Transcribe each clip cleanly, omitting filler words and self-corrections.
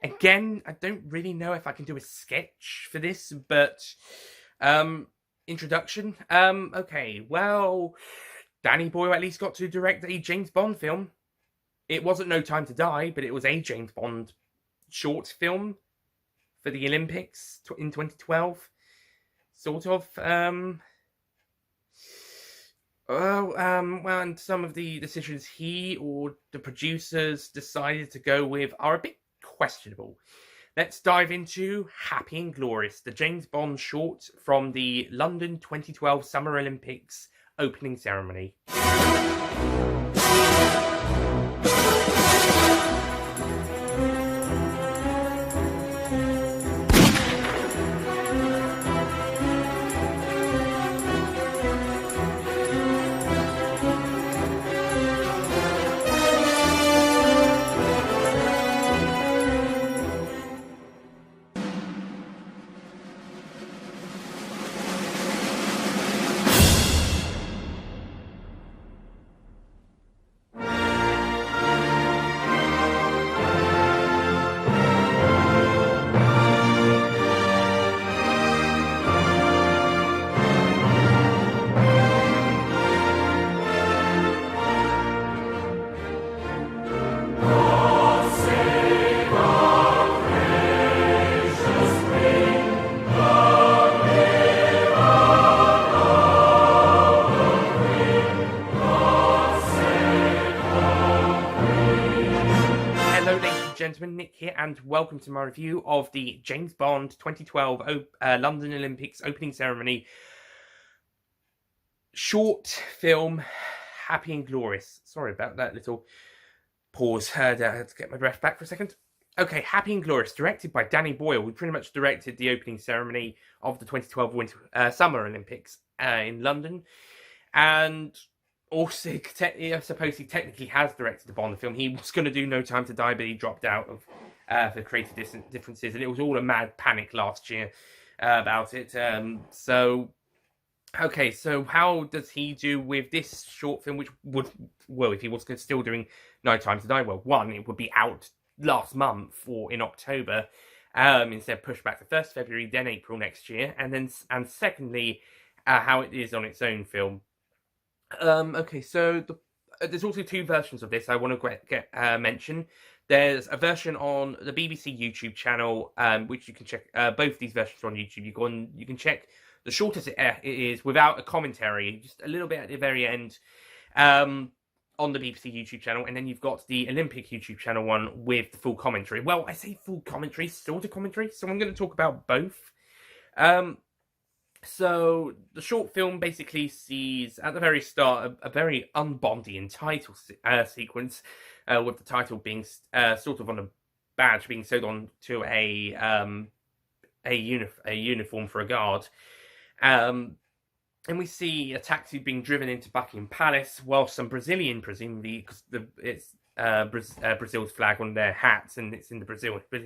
Again, I don't really know if I can do a sketch for this, but introduction. Okay, well, Danny Boyle at least got to direct a James Bond film. It wasn't No Time to Die, but it was a James Bond short film for the Olympics in 2012. Sort of. Well, and some of the decisions he or the producers decided to go with are a bit questionable. Let's dive into Happy and Glorious, the James Bond short from the London 2012 Summer Olympics opening ceremony. Gentlemen, Nick here, and welcome to my review of the James Bond 2012 London Olympics opening ceremony short film, Happy and Glorious. Sorry about that little pause. I had to get my breath back for a second. Okay, Happy and Glorious, directed by Danny Boyle. We pretty much directed the opening ceremony of the 2012 Summer Olympics in London, and also, I suppose he technically has directed the Bond film. He was going to do No Time to Die, but he dropped out of for creative differences, and it was all a mad panic last year about it. So how does he do with this short film, which would, well, if he was still doing No Time to Die, well, one, it would be out last month or in October, instead pushed back to 1st February, then April next year, and secondly, how it is on its own film. Okay, so there's also two versions of this I want to mention. There's a version on the BBC YouTube channel, which you can check. Both these versions are on YouTube. You can check the shortest it is without a commentary, just a little bit at the very end, on the BBC YouTube channel, and then you've got the Olympic YouTube channel one with the full commentary. Well, I say full commentary, sort of commentary, so I'm going to talk about both. So the short film basically sees at the very start a very un-Bondian title sequence, with the title being sort of on a badge being sewed on to a uniform for a guard, and we see a taxi being driven into Buckingham Palace, while some Brazilian, presumably because it's Brazil's flag on their hats, and it's in the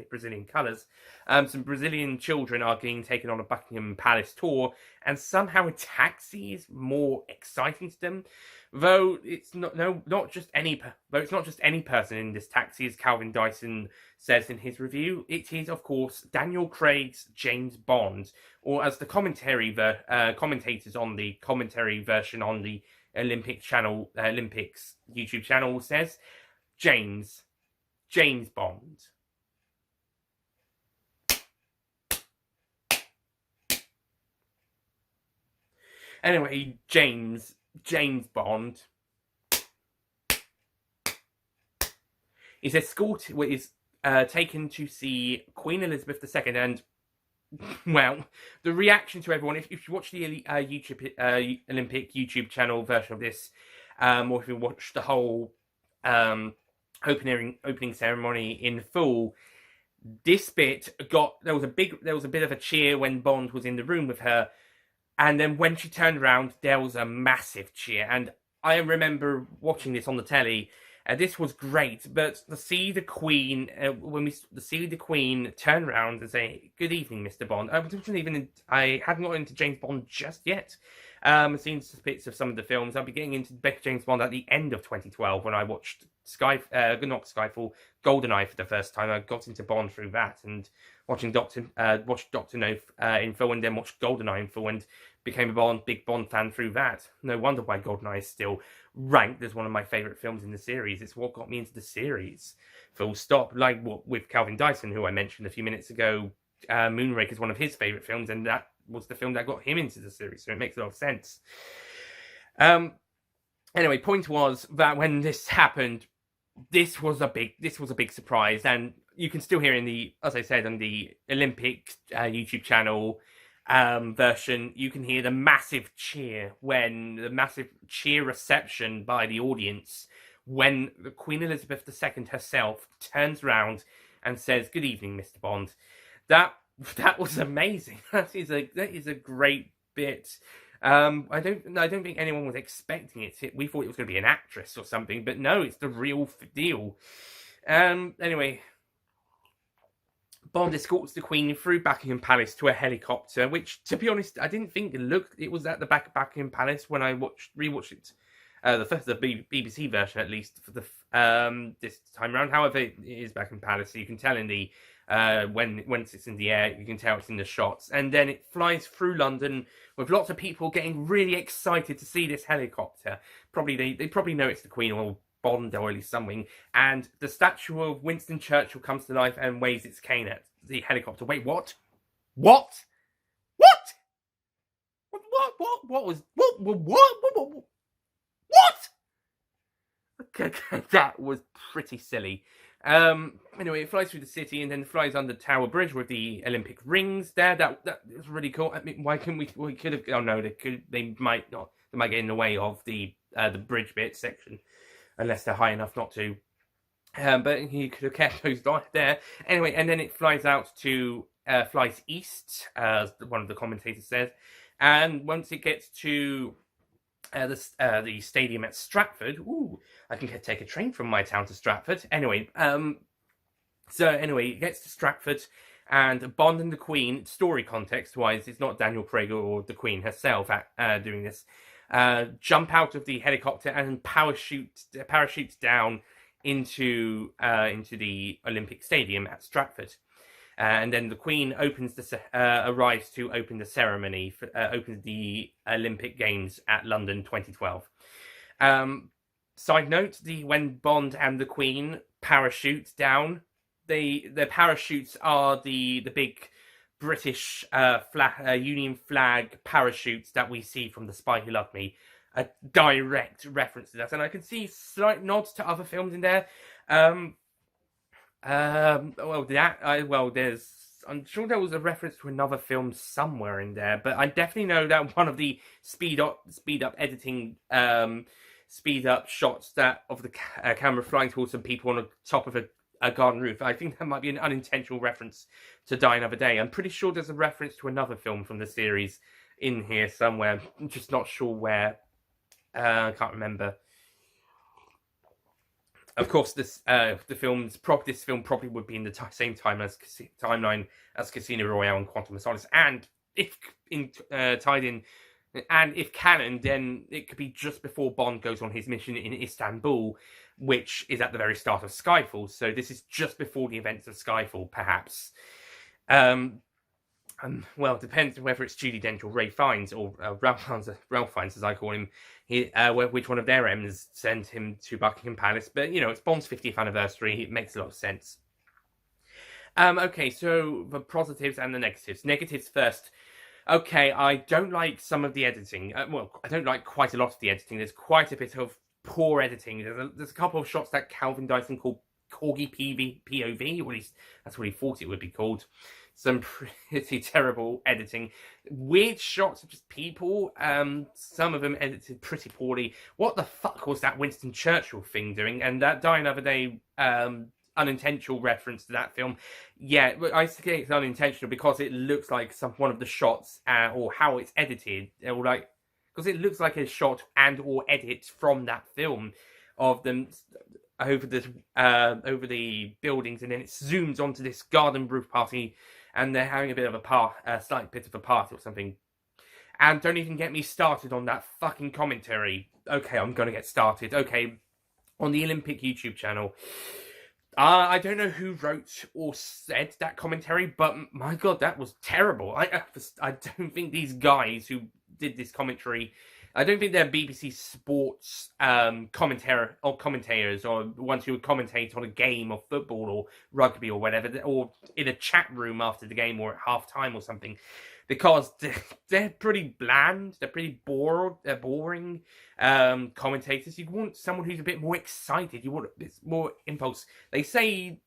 Brazilian colours. Some Brazilian children are getting taken on a Buckingham Palace tour, and somehow a taxi is more exciting to them. Though it's not just any person in this taxi, as Calvin Dyson says in his review. It is, of course, Daniel Craig's James Bond, or as the commentators on the commentary version on the Olympics YouTube channel says, James Bond. Anyway, James Bond is taken to see Queen Elizabeth II, and well, the reaction to everyone, if you watch the Olympic YouTube channel version of this, or if you watch the whole opening ceremony in full, this bit there was a bit of a cheer when Bond was in the room with her, and then when she turned around, there was a massive cheer. And I remember watching this on the telly. This was great, but to see the Queen, turn around and say, "Good evening, Mr. Bond." I hadn't got into James Bond just yet. I've seen bits of some of the films. I'll be getting into James Bond at the end of 2012 when I watched not Skyfall, GoldenEye for the first time. I got into Bond through that, and watched Doctor No in full, and then watched GoldenEye in full, and became a big Bond fan through that. No wonder why GoldenEye is still ranked as one of my favourite films in the series. It's what got me into the series. Full stop. Like with Calvin Dyson, who I mentioned a few minutes ago, Moonraker is one of his favourite films, and that was the film that got him into the series, so it makes a lot of sense. Anyway, point was that when this happened, this was a big surprise, and you can still hear as I said, on the Olympic YouTube channel version, you can hear the massive cheer reception by the audience when the Queen Elizabeth II herself turns around and says, "Good evening, Mr. Bond." That was amazing. That is a great bit. I don't think anyone was expecting it. We thought it was going to be an actress or something, but no, it's the real deal. Anyway, Bond escorts the Queen through Buckingham Palace to a helicopter, which, to be honest, I didn't think it was at the back of Buckingham Palace when I rewatched it. The BBC version, at least, for this time around. However, it is Buckingham Palace, so you can tell in the when it's in the air, you can tell it's in the shots. And then it flies through London with lots of people getting really excited to see this helicopter. They probably know it's the Queen or Bond or at least something. And the statue of Winston Churchill comes to life and waves its cane at the helicopter. Wait, what? What? What? What? Okay, that was pretty silly. Anyway, it flies through the city and then flies under Tower Bridge with the Olympic rings there. That was really cool. I mean, why couldn't we could have... Oh, no, they might not. They might get in the way of the bridge bit section, unless they're high enough not to. But he could have kept those there. Anyway, and then it flies east, as one of the commentators says. And once it gets to the stadium at Stratford, I can take a train from my town to Stratford. Anyway, it gets to Stratford, and Bond and the Queen, story context-wise, it's not Daniel Craig or the Queen herself doing this, jump out of the helicopter and parachutes down into the Olympic Stadium at Stratford. And then the Queen arrives to open the ceremony, opens the Olympic Games at London 2012. Side note, when Bond and the Queen parachute down, their parachutes are the big British Union flag parachutes that we see from The Spy Who Loved Me. A direct reference to that. And I can see slight nods to other films in there. I'm sure there was a reference to another film somewhere in there, but I definitely know that one of the speed up editing, speed up shots of the camera flying towards some people on the top of a garden roof. I think that might be an unintentional reference to Die Another Day. I'm pretty sure there's a reference to another film from the series in here somewhere. I'm just not sure where. I can't remember. Of course, this film probably would be in the same timeline as Casino Royale and Quantum of Solace, and if tied in, and if canon, then it could be just before Bond goes on his mission in Istanbul, which is at the very start of Skyfall. So this is just before the events of Skyfall, perhaps. Well, it depends whether it's Judi Dench or Ray Fiennes, or Ralph Fiennes, as I call him. Which one of their M's sent him to Buckingham Palace. But, it's Bond's 50th anniversary. It makes a lot of sense. Okay, so the positives and the negatives. Negatives first. Okay, I don't like some of the editing. I don't like quite a lot of the editing. There's quite a bit of poor editing. There's a couple of shots that Calvin Dyson called Corgi POV, or at least that's what he thought it would be called. Some pretty terrible editing. Weird shots of just people. Some of them edited pretty poorly. What the fuck was that Winston Churchill thing doing? And that Die Another Day unintentional reference to that film. Yeah, I say it's unintentional because it looks like one of the shots or how it's edited, or because it looks like a shot and or edit from that film of them over the buildings, and then it zooms onto this garden roof party, and they're having a bit of a slight bit of a party or something. And don't even get me started on that fucking commentary. Okay, I'm gonna get started. Okay, on the Olympic YouTube channel. I don't know who wrote or said that commentary, but my god, that was terrible. I don't think these guys who did this commentary, I don't think they're BBC Sports commentators or ones who would commentate on a game of football or rugby or whatever, or in a chat room after the game or at half time or something, because they're pretty bland, they're pretty boring commentators. You want someone who's a bit more excited, you want a bit more impulse. They say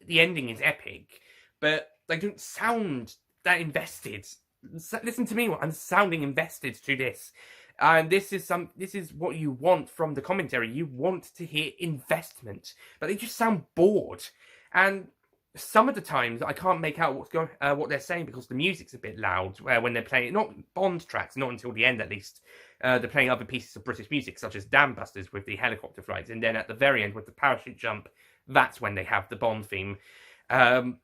the ending is epic, but they don't sound that invested. Listen to me, I'm sounding invested to this. And this is what you want from the commentary. You want to hear investment, but they just sound bored. And some of the times I can't make out what they're saying because the music's a bit loud when they're playing, not Bond tracks, not until the end at least. They're playing other pieces of British music, such as Dam Busters with the helicopter flights, and then at the very end with the parachute jump, that's when they have the Bond theme. But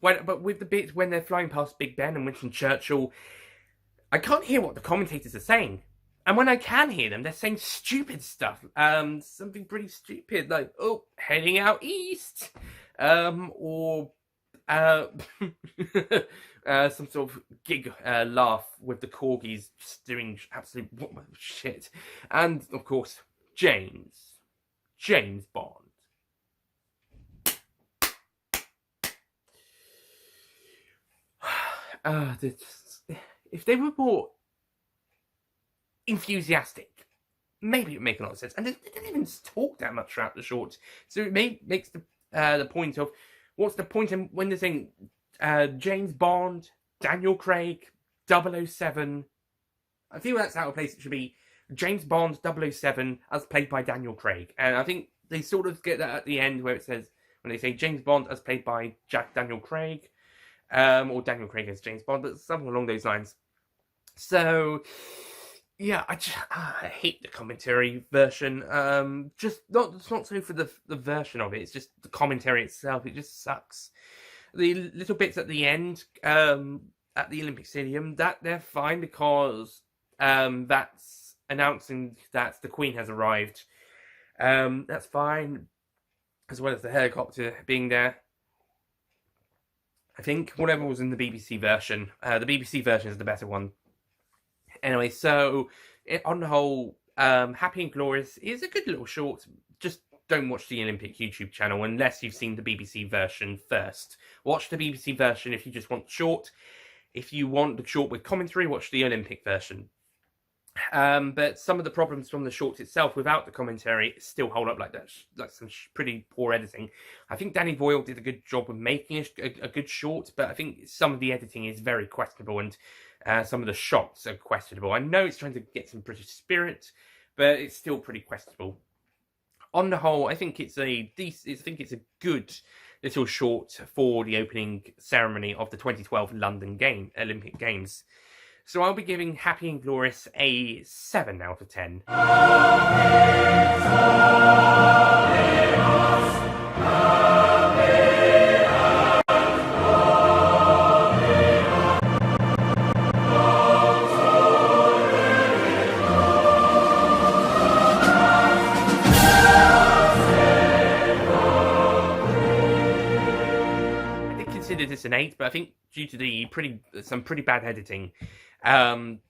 with the bit when they're flying past Big Ben and Winston Churchill, I can't hear what the commentators are saying. And when I can hear them, they're saying stupid stuff. Something pretty stupid, like, oh, heading out east. Or some sort of gig laugh with the corgis just doing absolute shit. And, of course, James Bond. If they were more enthusiastic, maybe it would make a lot of sense. And they didn't even talk that much throughout the short. So it makes the point of, what's the point in when they're saying James Bond, Daniel Craig, 007. I feel that's out of place. It should be James Bond 007 as played by Daniel Craig. And I think they sort of get that at the end where it says, when they say James Bond as played by Daniel Craig, or Daniel Craig as James Bond, but something along those lines. So, yeah, I hate the commentary version. Just not so for the version of it. It's just the commentary itself. It just sucks. The little bits at the end, at the Olympic Stadium, that they're fine because that's announcing that the Queen has arrived. That's fine, as well as the helicopter being there. I think whatever was in the BBC version, the BBC version is the better one. Anyway, so on the whole, Happy and Glorious is a good little short. Just don't watch the Olympic YouTube channel unless you've seen the BBC version first. Watch the BBC version if you just want short. If you want the short with commentary, watch the Olympic version. But some of the problems from the short itself without the commentary still hold up like that. Like some pretty poor editing. I think Danny Boyle did a good job of making a good short, but I think some of the editing is very questionable and some of the shots are questionable. I know it's trying to get some British spirit, but it's still pretty questionable. On the whole, I think it's a good little short for the opening ceremony of the 2012 London Olympic Games. So I'll be giving Happy and Glorious a 7 out of 10. I did consider this an 8, but I think due to some pretty bad editing, I mean,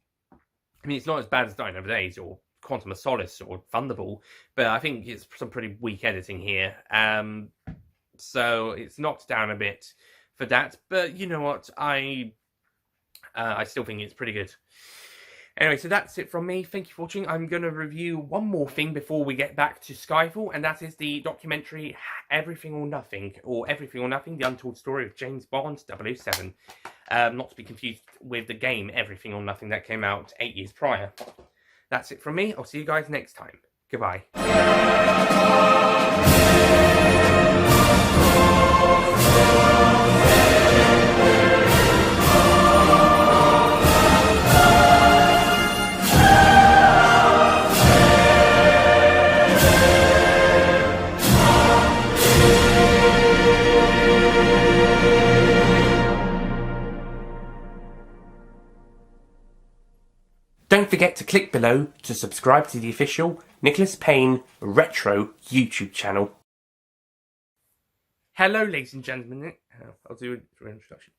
it's not as bad as Dying Over Days or Quantum of Solace or Thunderball, but I think it's some pretty weak editing here. So it's knocked down a bit for that. But you know what? I still think it's pretty good. Anyway, so that's it from me. Thank you for watching. I'm going to review one more thing before we get back to Skyfall, and that is the documentary Everything or Nothing, The Untold Story of James Bond 007. Not to be confused with the game Everything or Nothing that came out 8 years prior. That's it from me. I'll see you guys next time. Goodbye. Don't forget to click below to subscribe to the official Nicholas Payne Retro YouTube channel. Hello, ladies and gentlemen. I'll do an introduction.